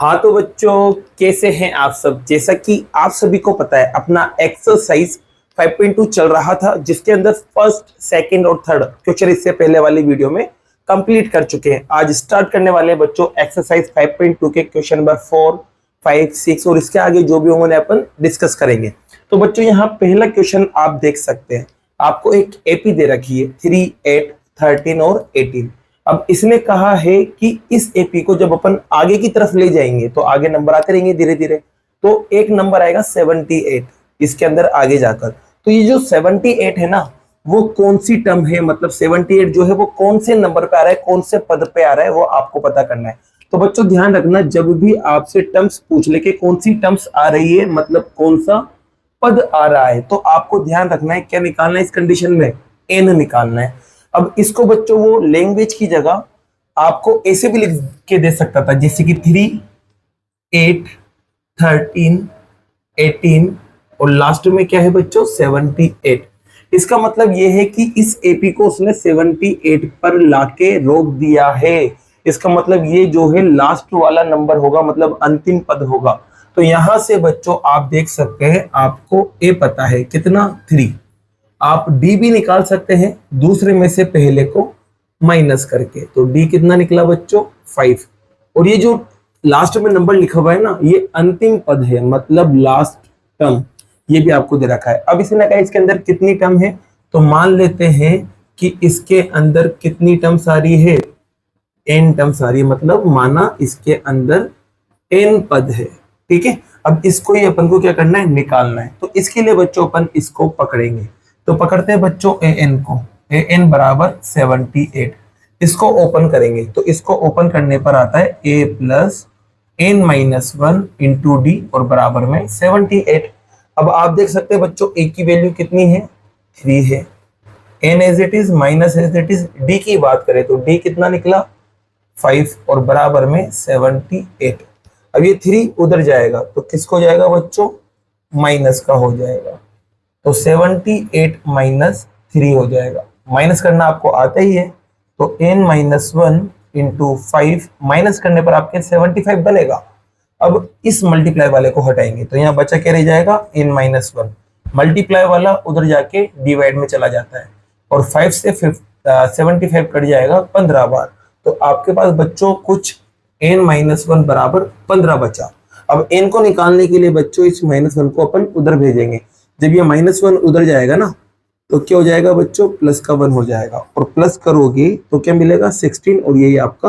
हाँ तो बच्चों, कैसे हैं आप सब। जैसा कि आप सभी को पता है, अपना एक्सरसाइज 5.2 चल रहा था, जिसके अंदर फर्स्ट, सेकंड और थर्ड क्वेश्चन इससे पहले वाली वीडियो में कंप्लीट कर चुके हैं। आज स्टार्ट करने वाले बच्चों एक्सरसाइज 5.2 के क्वेश्चन नंबर 4, 5, 6 और इसके आगे जो भी होंगे अपन डिस्कस करेंगे। तो बच्चों यहाँ पहला क्वेश्चन आप देख सकते हैं, आपको एक एपी दे रखी है 3, 8, 13 और 18। अब इसने कहा है कि इस एपी को जब अपन आगे की तरफ ले जाएंगे तो आगे नंबर आते रहेंगे धीरे धीरे। तो एक नंबर आएगा 78 इसके अंदर आगे जाकर। तो ये जो 78 है ना, वो कौन सी टर्म है, मतलब 78 जो है वो कौन से नंबर पे आ रहा है, कौन से पद पे आ रहा है, वो आपको पता करना है। तो बच्चों ध्यान रखना, जब भी आपसे टर्म्स पूछ ले कि कौन सी टर्म्स आ रही है, मतलब कौन सा पद आ रहा है, तो आपको ध्यान रखना है क्या निकालना है इस कंडीशन में, एन निकालना है। अब इसको बच्चों वो लैंग्वेज की जगह आपको ऐसे भी लिख के दे सकता था, जैसे कि 3, 8, 13, 18 और लास्ट में क्या है बच्चों 78। इसका मतलब यह है कि इस एपी को उसने 78 पर लाके रोक दिया है। इसका मतलब ये जो है लास्ट वाला नंबर होगा, मतलब अंतिम पद होगा। तो यहां से बच्चों आप देख सकते हैं, आपको ए पता है कितना 3। आप डी भी निकाल सकते हैं दूसरे में से पहले को माइनस करके। तो डी कितना निकला बच्चों 5। और ये जो लास्ट में नंबर लिखा हुआ है ना, ये अंतिम पद है, मतलब लास्ट टर्म, ये भी आपको दे रखा है। अब इसने कहा इसके अंदर कितनी टर्म है, तो मान लेते हैं कि इसके अंदर कितनी टर्म सारी है, n टर्म सारी, मतलब माना इसके अंदर n पद है। ठीक है, अब इसको ही अपन को क्या करना है, निकालना है। तो इसके लिए बच्चों अपन इसको पकड़ेंगे। तो पकड़ते हैं बच्चों an को, an बराबर 78। इसको ओपन करेंगे तो इसको ओपन करने पर आता है a plus n-1 into D और बराबर में 78। अब आप देख सकते हैं बच्चों a की वैल्यू कितनी है, 3 है। n as it is minus as it is, d की बात करें तो d कितना निकला 5 और बराबर में 78। अब ये 3 उधर जाएगा तो किसको जाएगा बच्चों, माइनस का हो जाएगा। तो 78 माइनस 3 हो जाएगा। माइनस करना आपको आता ही है, तो n-1 इंटू 5 माइनस करने पर आपके 75 बनेगा। अब इस मल्टीप्लाई वाले को हटाएंगे तो यहाँ बचा क्या रह जाएगा, n-1। मल्टीप्लाई वाला उधर जाके डिवाइड में चला जाता है और 5 से 75 कट जाएगा 15 बार। तो आपके पास बच्चों कुछ n-1 बराबर 15 बचा। अब n को निकालने के लिए बच्चों इस -1 को अपन उधर भेजेंगे। जब ये -1 उधर जाएगा ना, तो क्या हो जाएगा बच्चों, प्लस का 1 हो जाएगा और प्लस करोगे तो क्या मिलेगा 16 और यही आपका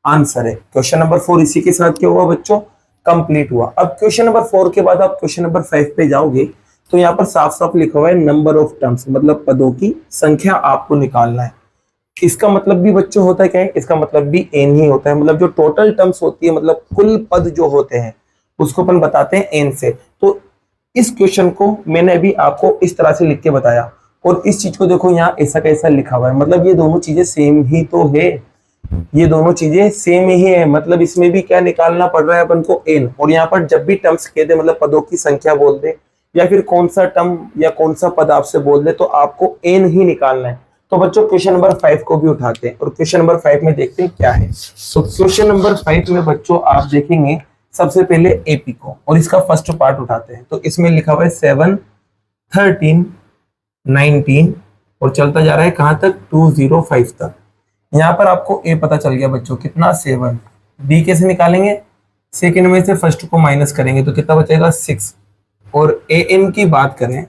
आंसर है। क्वेश्चन नंबर 4 इसी के साथ क्या हुआ बच्चों, कंप्लीट हुआ। अब क्वेश्चन नंबर 4 के बाद आप क्वेश्चन नंबर 5 पे जाओगे तो यहाँ पर साफ साफ लिखा हुआ है नंबर ऑफ टर्म्स, मतलब पदों की संख्या आपको निकालना है। इसका मतलब भी बच्चों होता है क्या है, इसका मतलब भी एन ही होता है, मतलब जो टोटल टर्म्स होती है, मतलब कुल पद जो होते हैं उसको अपन बताते हैं एन से। तो इस क्वेश्चन को मैंने अभी आपको इस तरह से लिख के बताया और इस चीज को देखो यहाँ ऐसा कैसा लिखा हुआ है, मतलब ये दोनों चीजें सेम ही तो है, ये दोनों चीजें सेम ही है। मतलब इसमें भी क्या निकालना पड़ रहा है अपन को, एन। और यहाँ पर जब भी टर्म्स कह दे, मतलब पदों की संख्या बोल दे या फिर कौन सा टर्म या कौन सा पद आपसे बोल दे, तो आपको एन ही निकालना है। तो बच्चों क्वेश्चन नंबर 5 को भी उठाते हैं और क्वेश्चन नंबर 5 में देखते हैं क्या है। तो क्वेश्चन नंबर 5 में बच्चों आप देखेंगे सबसे पहले एपी को, और इसका फर्स्ट पार्ट उठाते हैं। तो इसमें लिखा हुआ है 7, 13, 19 और चलता जा रहा है कहां तक, 205 तक। यहाँ पर आपको ए पता चल गया बच्चों कितना 7। बी कैसे निकालेंगे, सेकेंड में से फर्स्ट को माइनस करेंगे तो कितना बचेगा 6। और ए एन की बात करें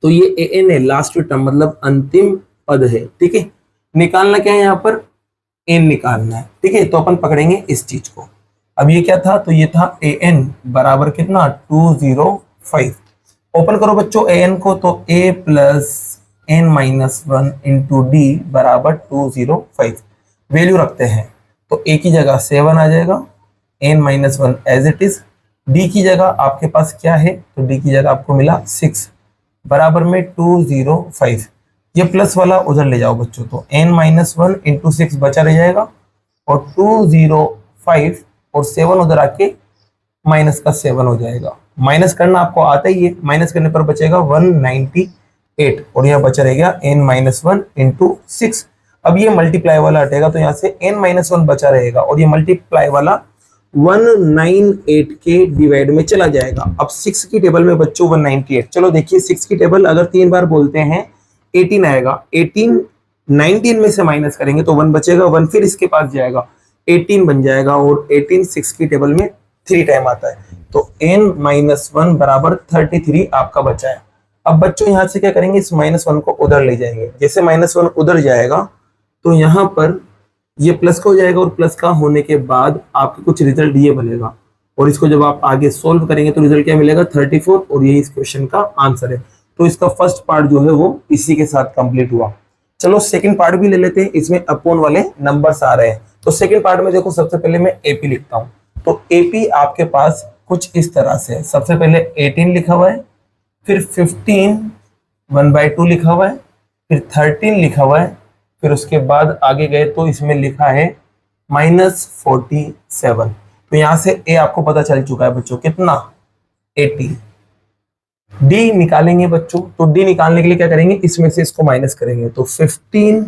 तो ये ए एन है लास्ट टर्म, मतलब अंतिम पद है। ठीक है, निकालना क्या है यहाँ पर, एन निकालना है। ठीक है, तो अपन पकड़ेंगे इस चीज को। अब ये क्या था, तो ये था ए एन बराबर कितना 205। ओपन करो बच्चों ए एन को, तो a plus n-1 into D बराबर 205। वैल्यू रखते हैं तो a की जगह 7 आ जाएगा, n-1 as it is. d की जगह आपके पास क्या है, तो d की जगह आपको मिला 6 बराबर में 205। ये प्लस वाला उधर ले जाओ बच्चों, तो n-1 इंटू 6 बचा रह जाएगा और 205 और 7 उधर आके माइनस का 7 हो जाएगा। माइनस करना आपको आता ही है, माइनस करने पर बचेगा 198 और यहाँ बचा रहेगा n-1 इंटू 6। अब ये मल्टीप्लाई वाला हटेगा तो यहाँ से n-1 बचा रहेगा और ये मल्टीप्लाई वाला 198 के डिवाइड में चला जाएगा। अब 6 की टेबल में बच्चों 198, चलो देखिए 6 की टेबल अगर 3 बार बोलते हैं 18 आएगा, 18 19 में से माइनस करेंगे तो 1 बचेगा, 1 फिर इसके पास जाएगा 18 बन जाएगा, और 18 6 की टेबल में 3 टाइम आता है, तो n-1 बराबर 33 आपका बचा है। अब बच्चों यहां से क्या करेंगे, इस -1 को उधर ले जाएंगे, जैसे -1 उधर जाएगा तो यहाँ पर ये प्लस का हो जाएगा, और प्लस का होने के बाद आपके कुछ रिजल्ट ये बनेगा, और इसको जब आप आगे सोल्व करेंगे तो रिजल्ट क्या मिलेगा 34, और यही इस क्वेश्चन का आंसर है। तो इसका फर्स्ट पार्ट जो है वो इसी के साथ कंप्लीट हुआ। चलो सेकंड पार्ट भी ले लेते हैं, इसमें अपोन वाले नंबर्स आ रहे हैं। तो सेकंड पार्ट में देखो, सबसे पहले मैं एपी लिखता हूं, तो एपी आपके पास कुछ इस तरह से है। सबसे पहले 18 लिखा हुआ है, फिर 15 1/2 लिखा हुआ है, फिर 13 लिखा हुआ है, फिर उसके बाद आगे गए तो इसमें लिखा है -47। तो यहां से ए आपको पता चल चुका है बच्चों, कितना 80। डी निकालेंगे बच्चों, तो डी निकालने के लिए क्या करेंगे, इसमें से इसको माइनस करेंगे, तो 15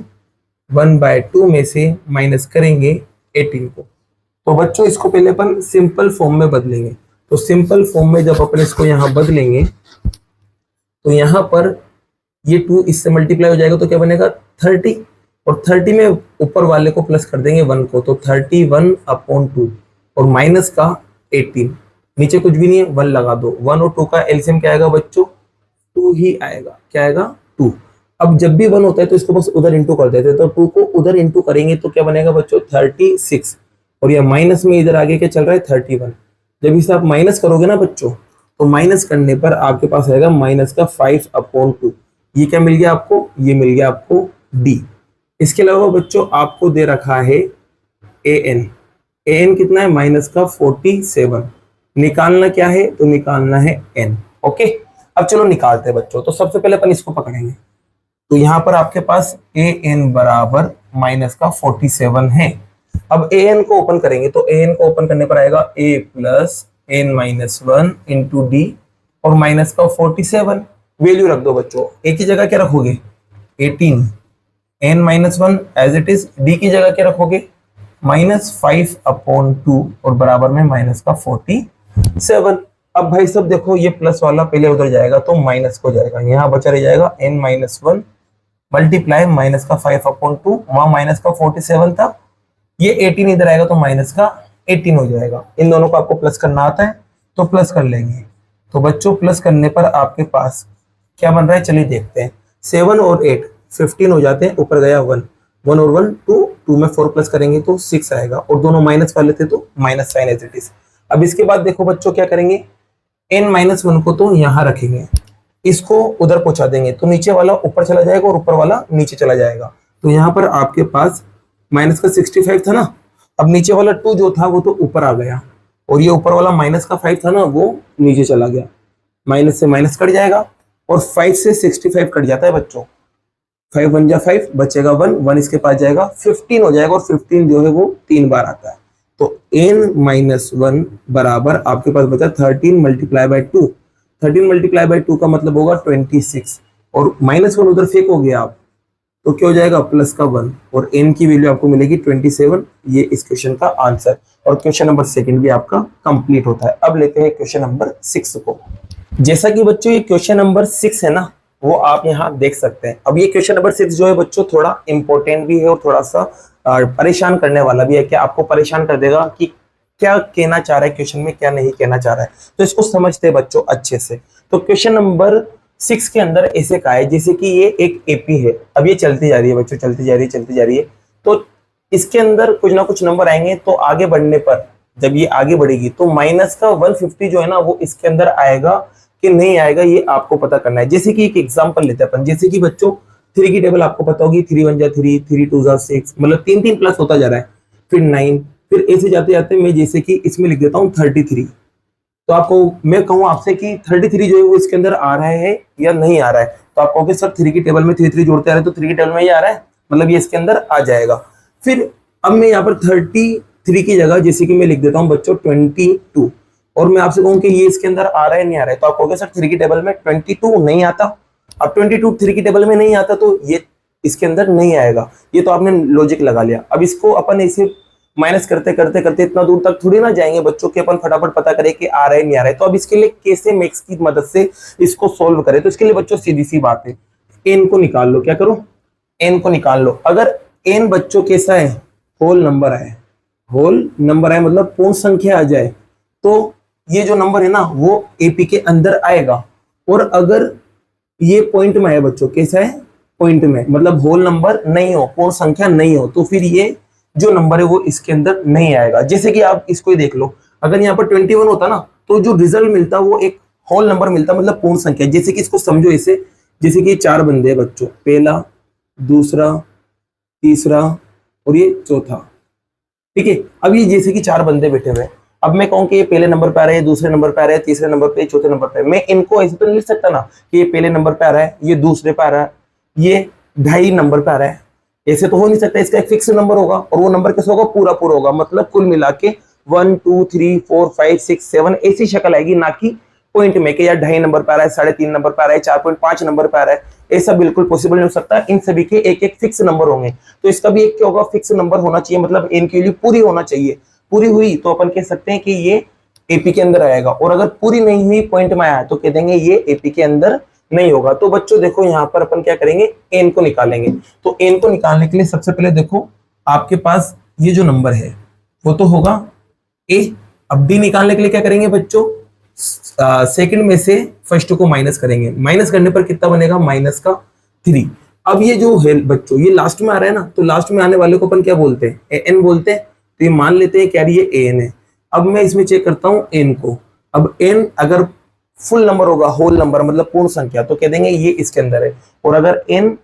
1/2 में से माइनस करेंगे 18 को। तो बच्चों इसको पहले अपन सिंपल फॉर्म में बदलेंगे, तो सिंपल फॉर्म में जब अपन इसको यहां बदलेंगे तो यहां पर ये 2 इससे मल्टीप्लाई हो जाएगा, तो क्या बनेगा 30, और 30 में ऊपर वाले को प्लस कर देंगे 1 को, तो 31/2, और माइनस का 18, नीचे कुछ भी नहीं है 1 लगा दो। 1 और 2 का एलसीएम क्या आएगा बच्चों, 2 ही आएगा। क्या आएगा 2। अब जब भी 1 होता है तो इसको बस उधर इंटू कर देते हैं, तो 2 को उधर इंटू करेंगे तो क्या बनेगा बच्चों 36, और यह माइनस में इधर आगे क्या चल रहा है 31। जब इसे आप माइनस करोगे ना बच्चों, तो माइनस करने पर आपके पास आएगा माइनस का 5/2। ये क्या मिल गया आपको, ये मिल गया आपको डी। इसके अलावा बच्चों आपको दे रखा है an कितना है -47। निकालना क्या है, तो निकालना है n। ओके, अब चलो निकालते हैं बच्चों। तो सबसे पहले अपन इसको पकड़ेंगे, तो यहां पर आपके पास an बराबर -47 है। अब an को ओपन करेंगे, तो an को ओपन करने पर आएगा a + n-1 इंटू डी, और माइनस का 47 वैल्यू रख दो बच्चों। a की जगह क्या रखोगे 18, n-1 as it is, D की जगह क्या रखोगे -5/2, और बराबर में माइनस का 47। अब भाई सब देखो, ये प्लस वाला पहले उधर जाएगा तो माइनस को जाएगा, यहाँ बचा रह जाएगा n-1 मल्टीप्लाई माइनस का 5/2, वहां माइनस का 47 था, ये 18 इधर आएगा तो माइनस का 18 हो जाएगा। इन दोनों को आपको प्लस करना आता है तो प्लस कर लेंगे। तो बच्चों प्लस करने पर आपके पास क्या बन रहा है, चलिए देखते हैं। 7 और 8 15 हो जाते हैं, ऊपर गया 1, 1 और 1 2, 2 में 4 प्लस करेंगे तो 6 आएगा, और दोनों माइनस वाले थे तो minus sign as it is. अब इसके बाद देखो बच्चों क्या करेंगे, n-1 को तो यहाँ रखेंगे, इसको उधर पहुंचा देंगे, तो नीचे वाला ऊपर चला जाएगा और ऊपर वाला नीचे चला जाएगा। तो यहाँ पर आपके पास माइनस का 65 था ना, अब नीचे वाला 2 जो था वो तो ऊपर आ गया, और ये ऊपर वाला माइनस का 5 था ना वो नीचे चला गया, माइनस से माइनस कट जाएगा, और 5 से 65 कट जाता है बच्चों, 5 1 जा 5, बचेगा 1, 1 इसके पास जाएगा 15 हो जाएगा, और 15 जो है वो 3 बार आता है। तो n-1 बराबर आपके पास बचा 13 × 2, 13 × 2 का मतलब होगा 26, और -1 उधर फेंकोगे आप तो क्या हो जाएगा प्लस का 1, और n की वैल्यू आपको मिलेगी 27। ये इस क्वेश्चन का आंसर, और क्वेश्चन नंबर 2 भी आपका कंप्लीट होता है। अब लेते हैं क्वेश्चन नंबर 6 को। जैसा कि बच्चों ये क्वेश्चन नंबर 6 है ना, वो आप यहाँ देख सकते हैं। अब ये क्वेश्चन नंबर 6 जो है बच्चों थोड़ा इंपॉर्टेंट भी है और थोड़ा सा परेशान करने वाला भी है। क्या आपको परेशान कर देगा कि क्या कहना चाह रहा है क्वेश्चन में, क्या नहीं कहना चाह रहा है, तो इसको समझते हैं बच्चों अच्छे से। तो क्वेश्चन नंबर 6 के अंदर ऐसे कहा है जैसे कि ये एक एपी है, अब ये चलती जा रही है बच्चों, चलती जा रही है, तो इसके अंदर कुछ ना कुछ नंबर आएंगे, तो आगे बढ़ने पर जब ये आगे बढ़ेगी तो माइनस का 150 जो है ना वो इसके अंदर आएगा कि नहीं आएगा, ये आपको पता करना है। जैसे कि एक एग्जांपल लेते हैं अपन, जैसे कि बच्चों 3 की टेबल आपको पता होगी, 3 1 जा 3, 3 2 जा 6, मतलब 3 3 प्लस होता जा रहा है, फिर 9, फिर ऐसे जाते जाते मैं जैसे कि इसमें लिख देता हूँ 33। तो आपको मैं कहूँ आपसे कि 33 जो है वो इसके अंदर आ रहा है या नहीं आ रहा है, तो आप कहोगे सर 3 की टेबल में 3 3 जोड़ते आ रहे हैं, तो 3 की टेबल में ये आ रहा है, मतलब ये इसके अंदर आ जाएगा। फिर अब मैं यहाँ पर 33 की जगह जैसे कि मैं लिख देता हूँ बच्चों 22, और मैं आपसे कहूँ कि ये इसके अंदर आ रहा है नहीं आ रहा है, तो आप कहोगे सर 3 की टेबल में 22 नहीं आता। अब 22 3 की टेबल में नहीं आता तो ये इसके अंदर नहीं आएगा, ये तो आपने लॉजिक लगा लिया। अब इसको अपन ऐसे माइनस करते करते करते इतना दूर तक थोड़ी ना जाएंगे बच्चों के, अपन फटाफट पता करें कि आ रहा है नहीं आ रहा है। तो अब इसके लिए कैसे मैक्स की मदद से इसको सोल्व करें, तो इसके लिए बच्चों सीधी सी बात है, एन को निकाल लो। क्या करो, एन को निकाल लो। अगर एन बच्चों कैसा है, होल नंबर है, होल नंबर है मतलब पूर्ण संख्या आ जाए, तो ये जो नंबर है ना वो एपी के अंदर आएगा। और अगर ये पॉइंट में है बच्चों, कैसा है, पॉइंट में, मतलब होल नंबर नहीं हो, पूर्ण संख्या नहीं हो, तो फिर ये जो नंबर है वो इसके अंदर नहीं आएगा। जैसे कि आप इसको ही देख लो, अगर यहाँ पर 21 होता ना तो जो रिजल्ट मिलता वो एक होल नंबर मिलता, मतलब पूर्ण संख्या। जैसे कि इसको समझो ऐसे, जैसे कि 4 बंदे हैं बच्चों, पहला, दूसरा, तीसरा और ये चौथा, ठीक है। अब ये जैसे कि 4 बंदे बैठे हुए हैं, अब मैं कहूँ कि ये पहले नंबर पे आ रहा है, दूसरे नंबर पे आ रहा है, तीसरे नंबर पे, चौथे नंबर पे, मैं इनको ऐसे तो नहीं लिख सकता ना कि ये पहले नंबर पे आ रहा है, ये दूसरे पे आ रहा है, ये 2.5 नंबर पे आ रहा है, ऐसे तो हो नहीं सकता। इसका एक फिक्स नंबर होगा और वो नंबर कैसे होगा, पूरा पूरा होगा, मतलब कुल मिला के 1 2 3 4 5 6 7 ऐसी शक्ल आएगी, ना कि पॉइंट में कि यार 2.5 नंबर पे आ रहा है, 3.5 नंबर पे आ रहा है, 4.5 नंबर पे आ रहा है, ऐसा बिल्कुल पॉसिबल नहीं हो सकता। इन सभी के एक एक फिक्स नंबर होंगे, तो इसका भी एक क्या होगा, फिक्स नंबर होना चाहिए, मतलब एन की वैल्यू पूरी होना चाहिए। पूरी हुई तो अपन कह सकते हैं कि ये एपी के अंदर आएगा, और अगर पूरी नहीं हुई, पॉइंट में आया, तो कह देंगे ये एपी के अंदर नहीं होगा। तो बच्चों देखो यहाँ पर अपन क्या करेंगे, एन को निकालेंगे। तो एन को निकालने के लिए सबसे पहले देखो आपके पास ये जो नंबर है वो तो होगा ए। अब डी निकालने के लिए क्या करेंगे बच्चों, सेकंड में से फर्स्ट को माइनस करेंगे, माइनस करने पर कितना बनेगा, -3। अब ये जो है बच्चों ये लास्ट में आ रहा है ना, तो लास्ट में आने वाले को अपन क्या बोलते हैं, एन बोलते हैं। तो ये मान लेते हैं क्या ये एन है। अब मैं इसमें चेक करता हूं एन को। अब एन अगर फुल नंबर होगा, होल नंबर मतलब पूर्ण संख्या, तो कह देंगे ये इसके अंदर है। और अगर एन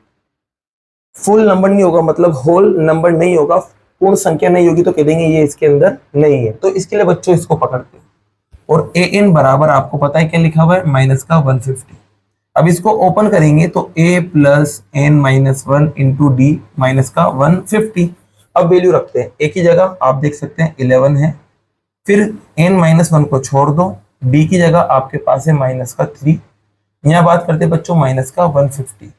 फुल नंबर नहीं होगा, मतलब होल नंबर नहीं होगा, पूर्ण संख्या नहीं होगी, तो कह देंगे ये इसके अंदर नहीं है। तो इसके लिए बच्चों इसको पकड़ते हैं, और ए एन बराबर आपको पता है क्या लिखा हुआ है, -150। अब इसको ओपन करेंगे तो a + n - 1 इंटू डी -150। अब वैल्यू रखते हैं, एक ही जगह आप देख सकते हैं 11 है, फिर n - 1 को छोड़ दो, d की जगह आपके पास है -3। यहाँ बात करते हैं बच्चों -150,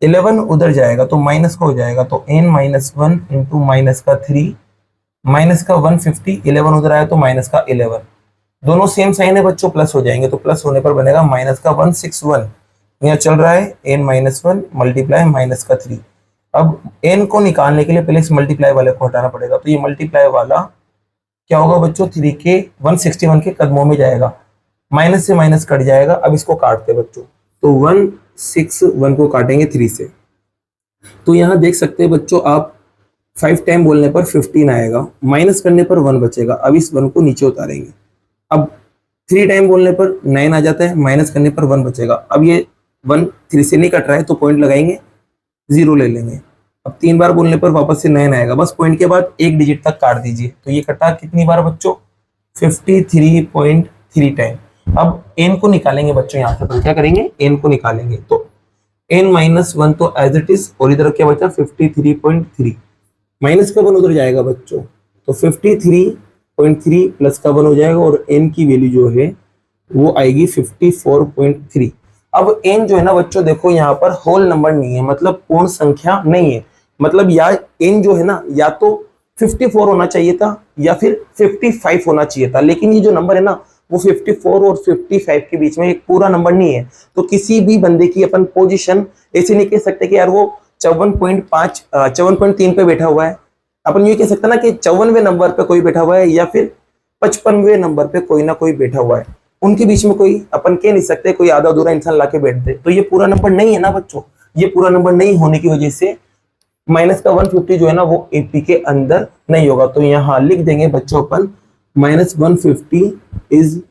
11 उधर जाएगा तो माइनस का हो जाएगा, तो n - 1 इंटू -3 -150, 11 उधर आया तो -11, दोनों सेम साइन है बच्चों, प्लस हो जाएंगे, तो प्लस होने पर बनेगा -161। यहाँ चल रहा है n - 1 मल्टीप्लाई -3। अब n को निकालने के लिए पहले इस मल्टीप्लाई वाले को हटाना पड़ेगा, तो ये मल्टीप्लाई वाला क्या होगा बच्चों, 3 के 161 के कदमों में जाएगा, माइनस से माइनस कट जाएगा। अब इसको काटते बच्चों, तो 161 को काटेंगे 3 से, तो यहाँ देख सकते हैं बच्चों आप 5 टाइम बोलने पर 15 आएगा, माइनस करने पर 1 बचेगा। अब इस 1 को नीचे उतारेंगे, अब 3 टाइम बोलने पर 9 आ जाता है, माइनस करने पर 1 बचेगा। अब ये 1 3 से नहीं कट रहा है तो पॉइंट लगाएंगे, 0 ले लेंगे। अब 3 बार बोलने पर वापस से 9 आएगा, बस पॉइंट के बाद एक डिजिट तक काट दीजिए। तो ये कटा कितनी बार बच्चों, 53.3 टाइम। अब n को निकालेंगे बच्चों, यहाँ से क्या करेंगे, n को निकालेंगे, तो n - 1 तो एज इट इज, और इधर क्या बचा 53.3, माइनस का 1 उधर जाएगा बच्चों, तो 53.3 प्लस का 1 हो जाएगा, और n की वैल्यू जो है वो आएगी 54.3। अब n जो है ना बच्चों देखो यहाँ पर होल नंबर नहीं है, मतलब पूर्ण संख्या नहीं है, मतलब या n जो है ना या तो 54 होना चाहिए था या फिर 55 होना चाहिए था, लेकिन ये जो नंबर है ना वो 54 और 55 के बीच में एक पूरा नंबर नहीं है। तो किसी भी बंदे की अपन पोजीशन ऐसे नहीं कह सकते कि यार वो 54.3 पे बैठा हुआ है, अपन ये कह सकते ना कि 54वें नंबर पे कोई बैठा हुआ है या फिर 55वें नंबर पे कोई ना कोई बैठा हुआ है, उनके बीच में कोई अपन कह नहीं सकते कोई आधा अधूरा इंसान लाके बैठ दे। तो ये पूरा नंबर नहीं है ना बच्चों, ये पूरा नंबर नहीं होने की वजह से माइनस का 150 जो है ना वो एपी के अंदर नहीं होगा। तो यहाँ लिख देंगे बच्चों अपन -150 is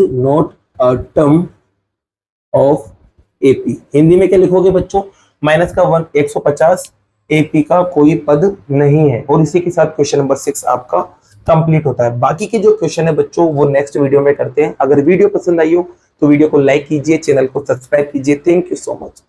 not a term of AP. Hindi में क्या लिखोगे बच्चों, माइनस का 150 एपी का कोई पद नहीं है। और इसी के साथ क्वेश्चन नंबर 6 आपका कंप्लीट होता है। बाकी के जो क्वेश्चन है बच्चों वो नेक्स्ट वीडियो में करते हैं। अगर वीडियो पसंद आई हो तो वीडियो को लाइक कीजिए, चैनल को सब्सक्राइब कीजिए। Thank you so much.